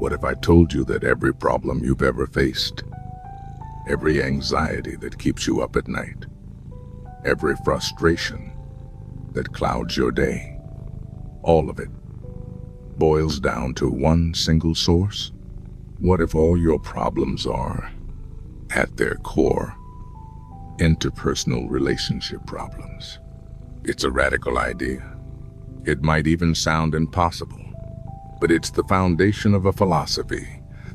What if I told you that every problem you've ever faced, every anxiety that keeps you up at night, every frustration that clouds your day, all of it boils down to one single source? What if all your problems are, at their core, interpersonal relationship problems? It's a radical idea. It might even sound impossible, but it's the foundation of a philosophy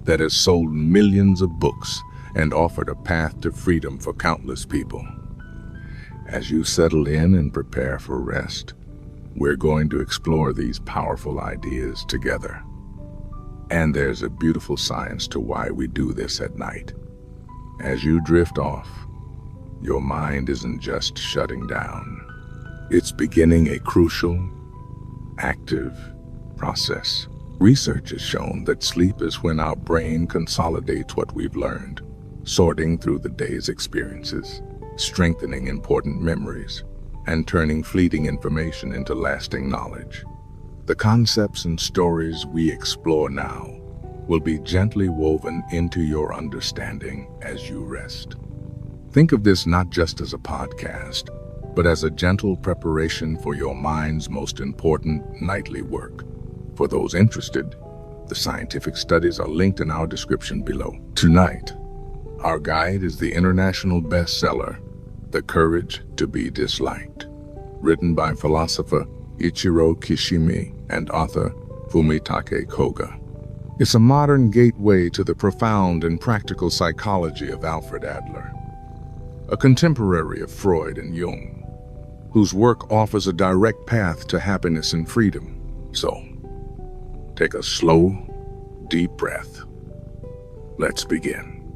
that has sold millions of books and offered a path to freedom for countless people. As you settle in and prepare for rest, we're going to explore these powerful ideas together. And there's a beautiful science to why we do this at night. As you drift off, your mind isn't just shutting down. It's beginning a crucial, active process. Research has shown that sleep is when our brain consolidates what we've learned, sorting through the day's experiences, strengthening important memories, and turning fleeting information into lasting knowledge. The concepts and stories we explore now will be gently woven into your understanding as you rest. Think of this not just as a podcast, but as a gentle preparation for your mind's most important nightly work. For those interested, the scientific studies are linked in our description below. Tonight, our guide is the international bestseller, The Courage to Be Disliked, written by philosopher Ichiro Kishimi and author Fumitake Koga. It's a modern gateway to the profound and practical psychology of Alfred Adler, a contemporary of Freud and Jung, whose work offers a direct path to happiness and freedom. So, take a slow, deep breath. Let's begin.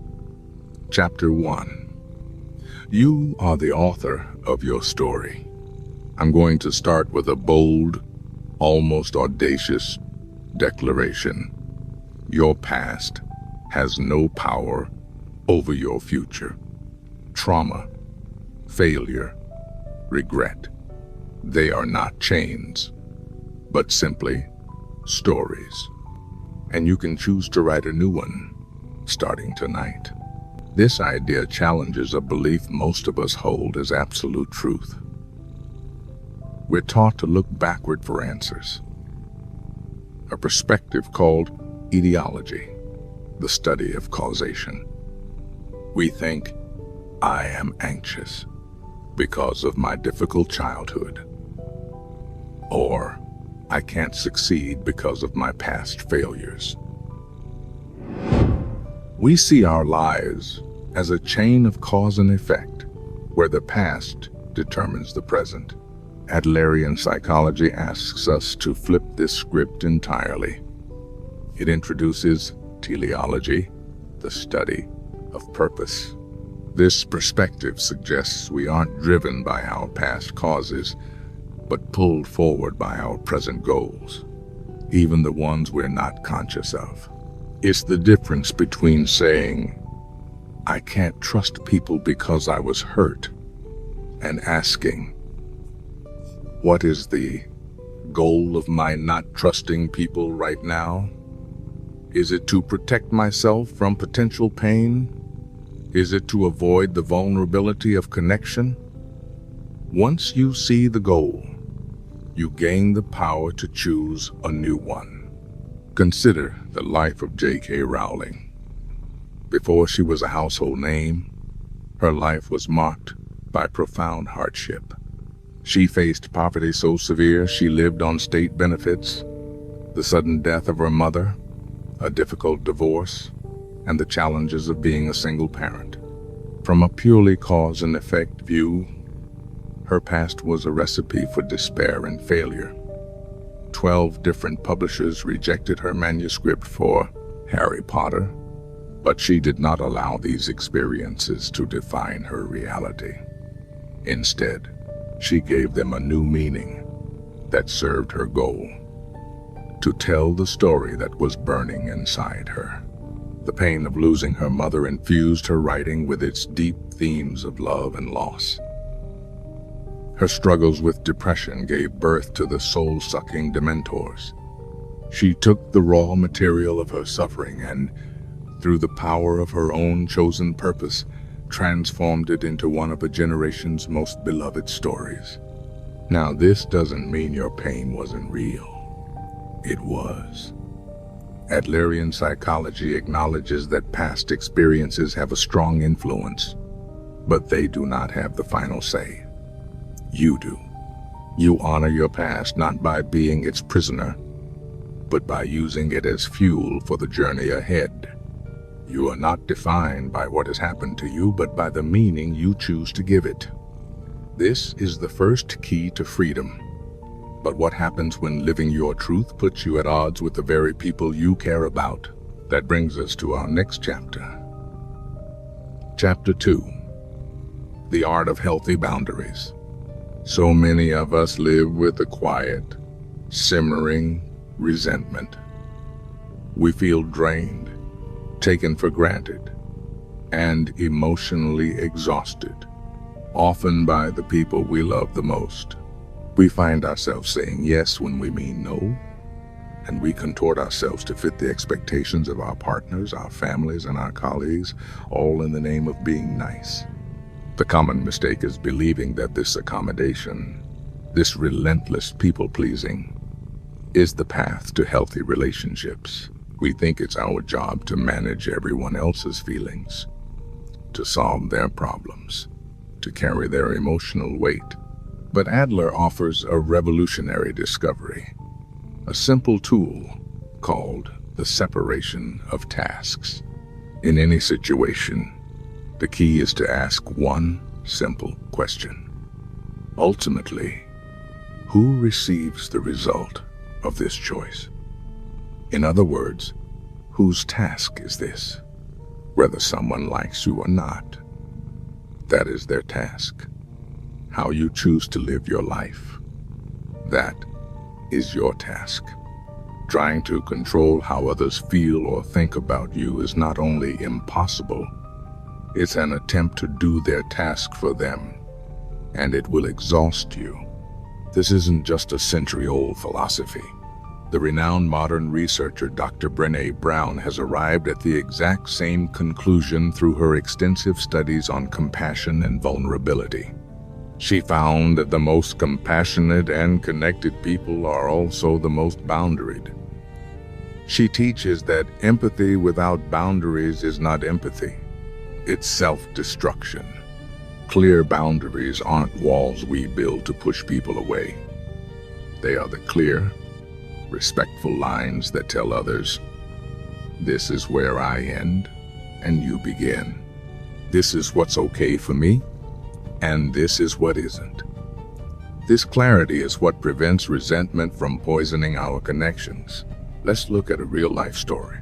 Chapter 1. You are the author of your story. I'm going to start with a bold, almost audacious declaration. Your past has no power over your future. Trauma, failure, regret, they are not chains, but simply stories. And you can choose to write a new one, starting tonight. This idea challenges a belief most of us hold as absolute truth. We're taught to look backward for answers, a perspective called etiology, the study of causation. We think, I am anxious because of my difficult childhood, or I can't succeed because of my past failures. We see our lives as a chain of cause and effect, where the past determines the present. Adlerian psychology asks us to flip this script entirely. It introduces teleology, the study of purpose. This perspective suggests we aren't driven by our past causes, but pulled forward by our present goals, even the ones we're not conscious of. It's the difference between saying, I can't trust people because I was hurt, and asking, what is the goal of my not trusting people right now? Is it to protect myself from potential pain? Is it to avoid the vulnerability of connection? Once you see the goal, you gain the power to choose a new one. Consider the life of J.K. Rowling. Before she was a household name, her life was marked by profound hardship. She faced poverty so severe she lived on state benefits, the sudden death of her mother, a difficult divorce, and the challenges of being a single parent. From a purely cause and effect view, her past was a recipe for despair and failure. 12 different publishers rejected her manuscript for Harry Potter, but she did not allow these experiences to define her reality. Instead, she gave them a new meaning that served her goal: to tell the story that was burning inside her. The pain of losing her mother infused her writing with its deep themes of love and loss. Her struggles with depression gave birth to the soul-sucking Dementors, She took the raw material of her suffering and, through the power of her own chosen purpose, transformed it into one of a generation's most beloved stories. Now, this doesn't mean your pain wasn't real. It was. Adlerian psychology acknowledges that past experiences have a strong influence, but they do not have the final say. You do. You honor your past not by being its prisoner, but by using it as fuel for the journey ahead. You are not defined by what has happened to you, but by the meaning you choose to give it. This is the first key to freedom. But what happens when living your truth puts you at odds with the very people you care about? That brings us to our next chapter. Chapter 2. The Art of Healthy Boundaries. So many of us live with a quiet, simmering resentment. We feel drained, taken for granted, and emotionally exhausted, often by the people we love the most. We find ourselves saying yes when we mean no, and we contort ourselves to fit the expectations of our partners, our families, and our colleagues, all in the name of being nice. The common mistake is believing that this accommodation, this relentless people-pleasing, is the path to healthy relationships. We think it's our job to manage everyone else's feelings, to solve their problems, to carry their emotional weight. But Adler offers a revolutionary discovery, a simple tool called the separation of tasks. In any situation, the key is to ask one simple question. Ultimately, who receives the result of this choice? In other words, whose task is this? Whether someone likes you or not, that is their task. How you choose to live your life, that is your task. Trying to control how others feel or think about you is not only impossible, it's an attempt to do their task for them, and it will exhaust you. This isn't just a century-old philosophy. The renowned modern researcher Dr. Brené Brown has arrived at the exact same conclusion through her extensive studies on compassion and vulnerability. She found that the most compassionate and connected people are also the most boundaried. She teaches that empathy without boundaries is not empathy. It's self-destruction. Clear boundaries aren't walls we build to push people away. They are the clear, respectful lines that tell others, this is where I end and you begin. This is what's okay for me, and this is what isn't. This clarity is what prevents resentment from poisoning our connections. Let's look at a real-life story.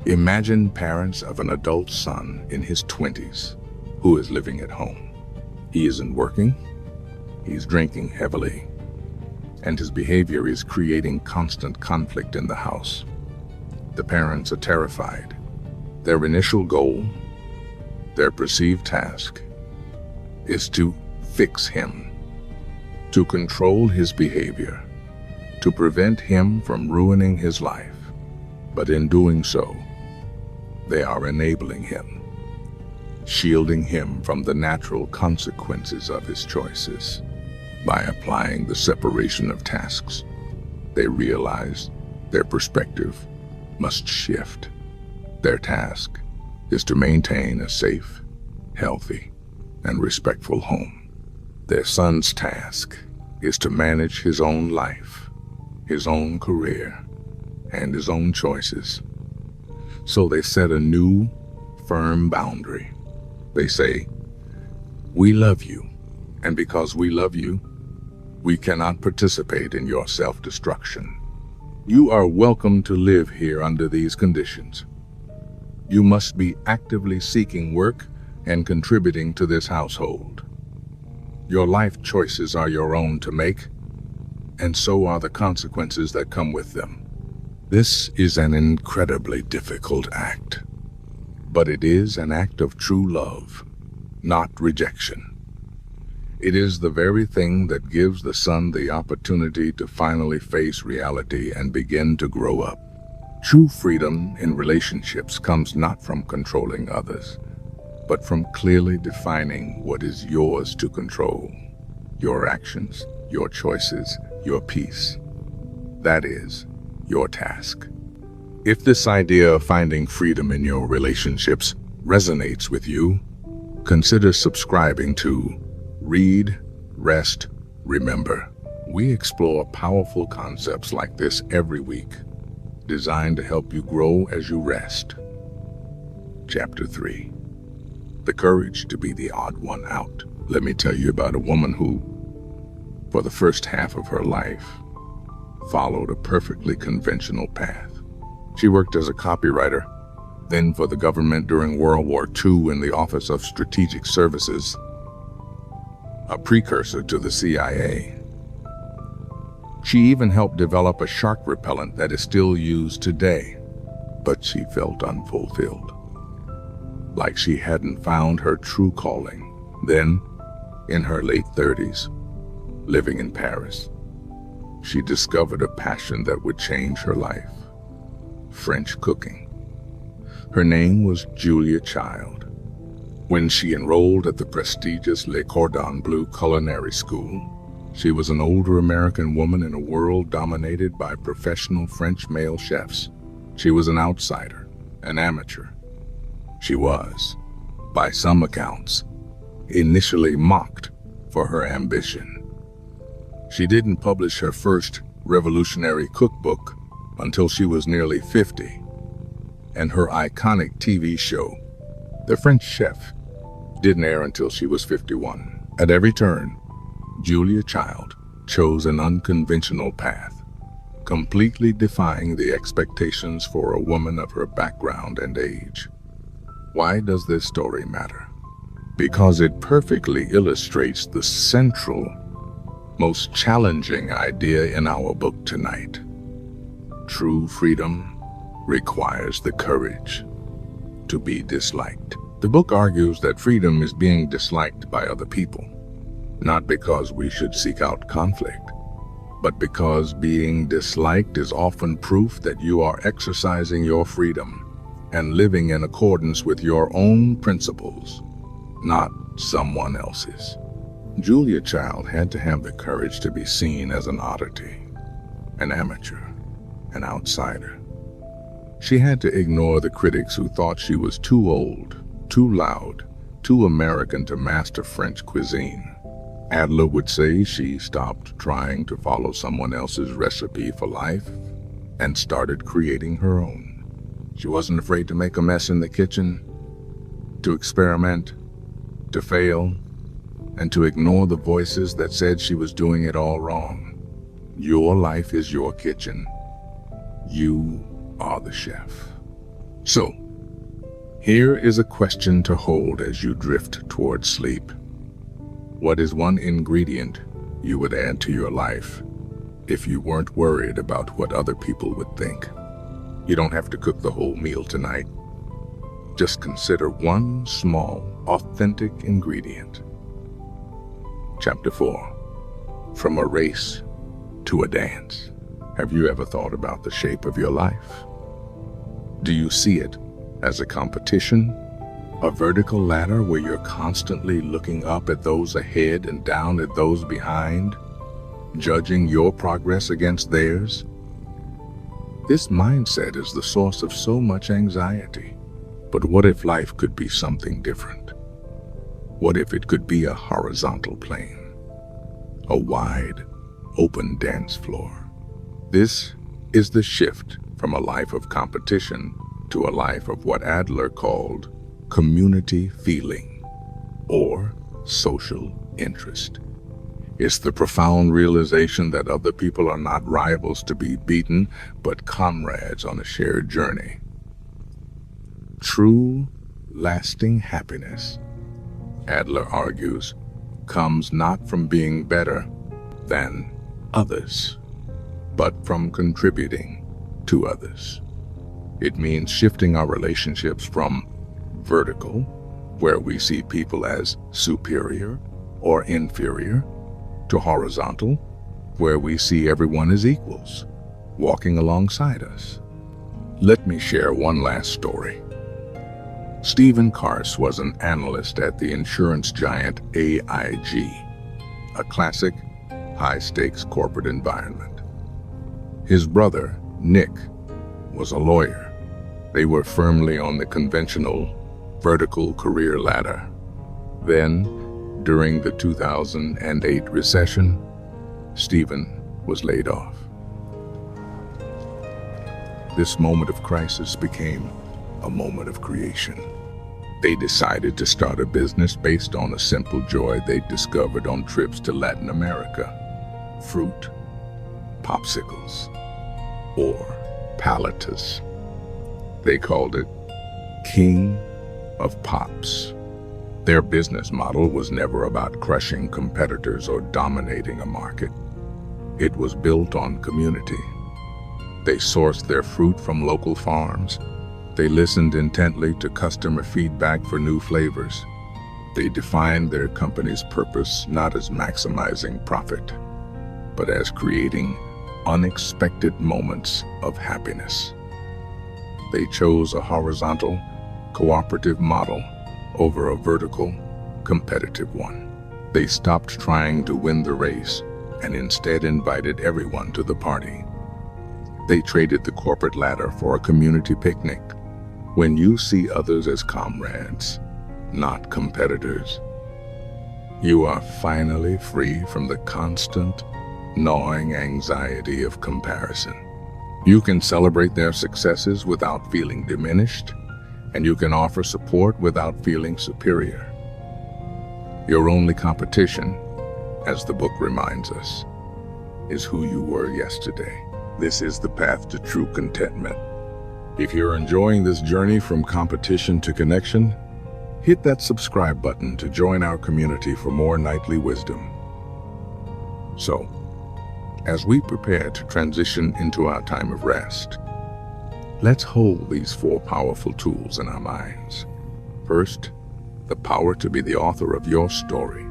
Imagine parents of an adult son in his 20s who is living at home. He isn't working, he's drinking heavily, and his behavior is creating constant conflict in the house. The parents are terrified. Their initial goal, their perceived task, is to fix him, to control his behavior, to prevent him from ruining his life. But in doing so, they are enabling him, shielding him from the natural consequences of his choices. By applying the separation of tasks, they realize their perspective must shift. Their task is to maintain a safe, healthy, and respectful home. Their son's task is to manage his own life, his own career, and his own choices. So they set a new, firm boundary. They say, we love you, and because we love you, we cannot participate in your self-destruction. You are welcome to live here under these conditions. You must be actively seeking work and contributing to this household. Your life choices are your own to make, and so are the consequences that come with them. This is an incredibly difficult act, but it is an act of true love, not rejection. It is the very thing that gives the son the opportunity to finally face reality and begin to grow up. True freedom in relationships comes not from controlling others, but from clearly defining what is yours to control. Your actions, your choices, your peace. That is your task. If this idea of finding freedom in your relationships resonates with you, consider subscribing to Read, Rest, Remember. We explore powerful concepts like this every week, designed to help you grow as you rest. Chapter 3. The courage to be the odd one out. Let me tell you about a woman who, for the first half of her life, followed a perfectly conventional path. She worked as a copywriter, then for the government during World War II in the Office of Strategic Services, a precursor to the CIA. She even helped develop a shark repellent that is still used today, but she felt unfulfilled, like she hadn't found her true calling. Then, in her late 30s, living in Paris, she discovered a passion that would change her life: French cooking. Her name was Julia Child. When she enrolled at the prestigious Le Cordon Bleu Culinary School, she was an older American woman in a world dominated by professional French male chefs. She was an outsider, an amateur. She was, by some accounts, initially mocked for her ambition. She didn't publish her first revolutionary cookbook until she was nearly 50, and her iconic TV show, The French Chef, didn't air until she was 51. At every turn, Julia Child chose an unconventional path, completely defying the expectations for a woman of her background and age. Why does this story matter? Because it perfectly illustrates the central, most challenging idea in our book tonight. True freedom requires the courage to be disliked. The book argues that freedom is being disliked by other people, not because we should seek out conflict, but because being disliked is often proof that you are exercising your freedom and living in accordance with your own principles, not someone else's. Julia Child had to have the courage to be seen as an oddity, an amateur, an outsider. She had to ignore the critics who thought she was too old, too loud, too American to master French cuisine. Adler would say she stopped trying to follow someone else's recipe for life and started creating her own. She wasn't afraid to make a mess in the kitchen, to experiment, to fail, and to ignore the voices that said she was doing it all wrong. Your life is your kitchen. You are the chef. So, here is a question to hold as you drift toward sleep. What is one ingredient you would add to your life if you weren't worried about what other people would think? You don't have to cook the whole meal tonight. Just consider one small, authentic ingredient. Chapter 4. From a race to a dance. Have you ever thought about the shape of your life? Do you see it as a competition? A vertical ladder where you're constantly looking up at those ahead and down at those behind, judging your progress against theirs? This mindset is the source of so much anxiety. But what if life could be something different? What if it could be a horizontal plane? A wide, open dance floor? This is the shift from a life of competition to a life of what Adler called community feeling, or social interest. It's the profound realization that other people are not rivals to be beaten, but comrades on a shared journey. True, lasting happiness, Adler argues, comes not from being better than others, but from contributing to others. It means shifting our relationships from vertical, where we see people as superior, or inferior, to horizontal, where we see everyone as equals, walking alongside us. Let me share one last story. Stephen Kars was an analyst at the insurance giant AIG, a classic, high-stakes corporate environment. His brother, Nick, was a lawyer. They were firmly on the conventional, vertical career ladder. Then, during the 2008 recession, Stephen was laid off. This moment of crisis became a moment of creation. They decided to start a business based on a simple joy they discovered on trips to Latin America: fruit, popsicles, or palatas. They called it King of Pops. Their business model was never about crushing competitors or dominating a market. It was built on community. They sourced their fruit from local farms. They listened intently to customer feedback for new flavors. They defined their company's purpose not as maximizing profit, but as creating unexpected moments of happiness. They chose a horizontal, cooperative model over a vertical, competitive one. They stopped trying to win the race and instead invited everyone to the party. They traded the corporate ladder for a community picnic. When you see others as comrades, not competitors, you are finally free from the constant, gnawing anxiety of comparison. You can celebrate their successes without feeling diminished, and you can offer support without feeling superior. Your only competition, as the book reminds us, is who you were yesterday. This is the path to true contentment. If you're enjoying this journey from competition to connection, hit that subscribe button to join our community for more nightly wisdom. So, as we prepare to transition into our time of rest, let's hold these 4 powerful tools in our minds. First, the power to be the author of your story,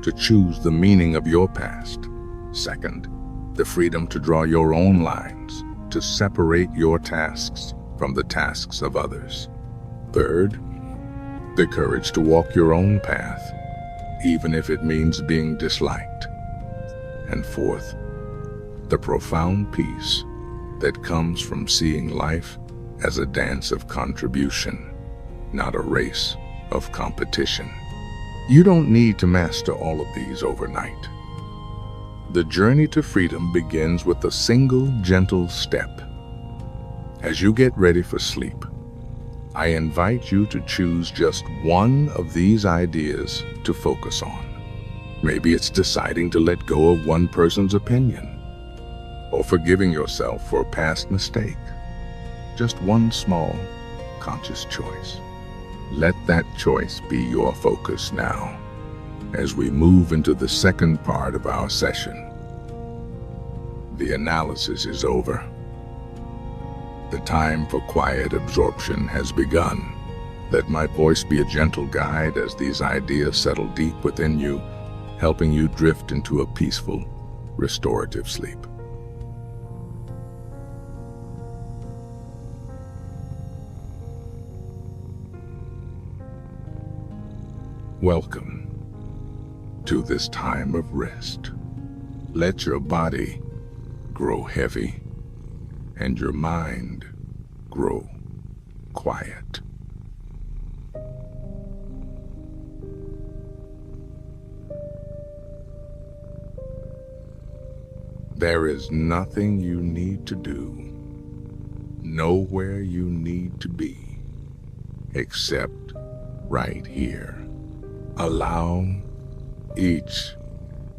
to choose the meaning of your past. Second, the freedom to draw your own lines, to separate your tasks from the tasks of others. Third, the courage to walk your own path, even if it means being disliked. And fourth, the profound peace that comes from seeing life as a dance of contribution, not a race of competition. You don't need to master all of these overnight. The journey to freedom begins with a single gentle step. As you get ready for sleep, I invite you to choose just one of these ideas to focus on. Maybe it's deciding to let go of one person's opinion, or forgiving yourself for a past mistake. Just one small, conscious choice. Let that choice be your focus now, as we move into the second part of our session. The analysis is over. The time for quiet absorption has begun. Let my voice be a gentle guide as these ideas settle deep within you, helping you drift into a peaceful, restorative sleep. Welcome to this time of rest. Let your body grow heavy and your mind grow quiet. There is nothing you need to do, nowhere you need to be, except right here. Allow each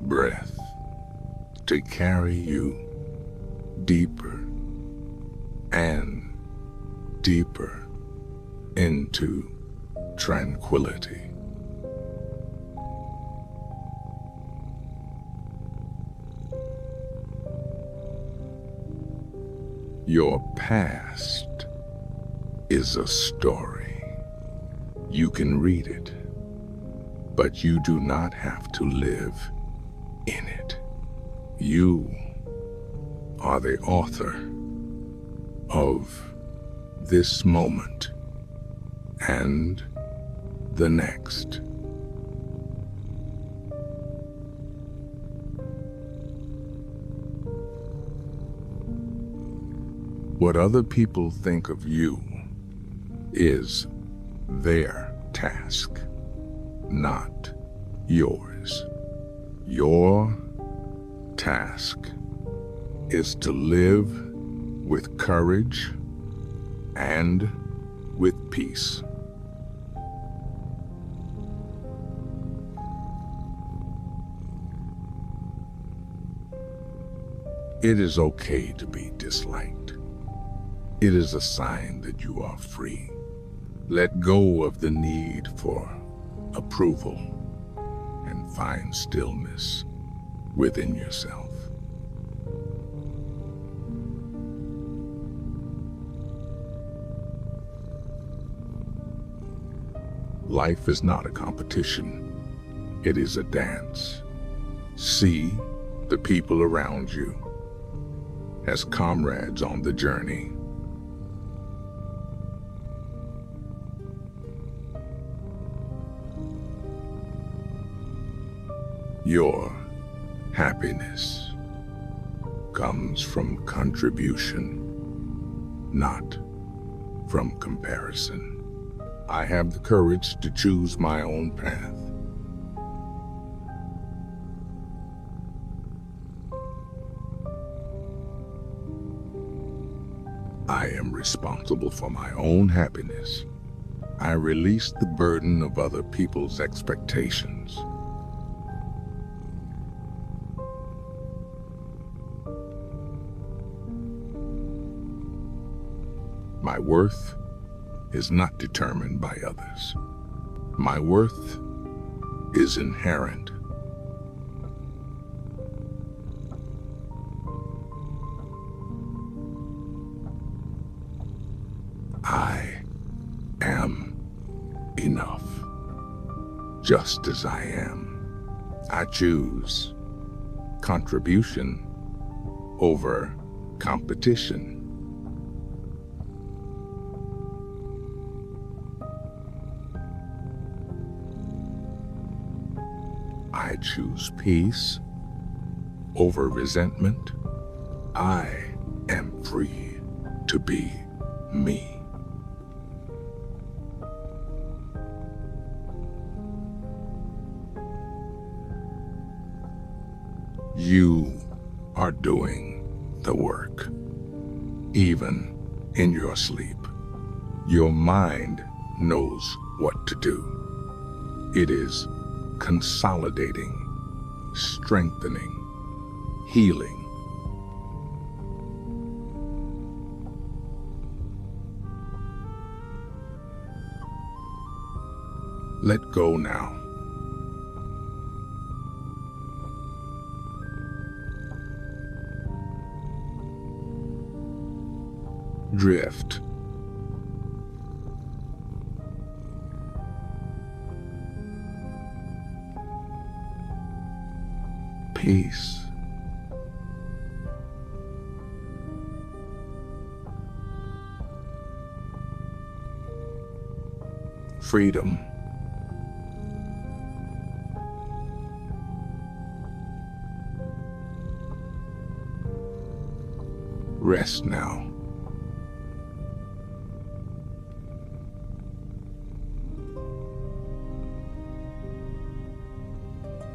breath to carry you deeper and deeper into tranquility. Your past is a story. You can read it, but you do not have to live in it. You are the author of this moment and the next. What other people think of you is their task, not yours. Your task is to live with courage and with peace. It is okay to be disliked. It is a sign that you are free. Let go of the need for approval and find stillness within yourself. Life is not a competition. It is a dance. See the people around you as comrades on the journey. Your happiness comes from contribution, not from comparison. I have the courage to choose my own path. I am responsible for my own happiness. I release the burden of other people's expectations. My worth is not determined by others. My worth is inherent. I am enough, just as I am. I choose contribution over competition. I choose peace over resentment. I am free to be me. You are doing the work, even in your sleep. Your mind knows what to do. It is consolidating, strengthening, healing. Let go now. Drift. Peace. Freedom. Rest now.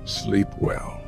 Sleep well.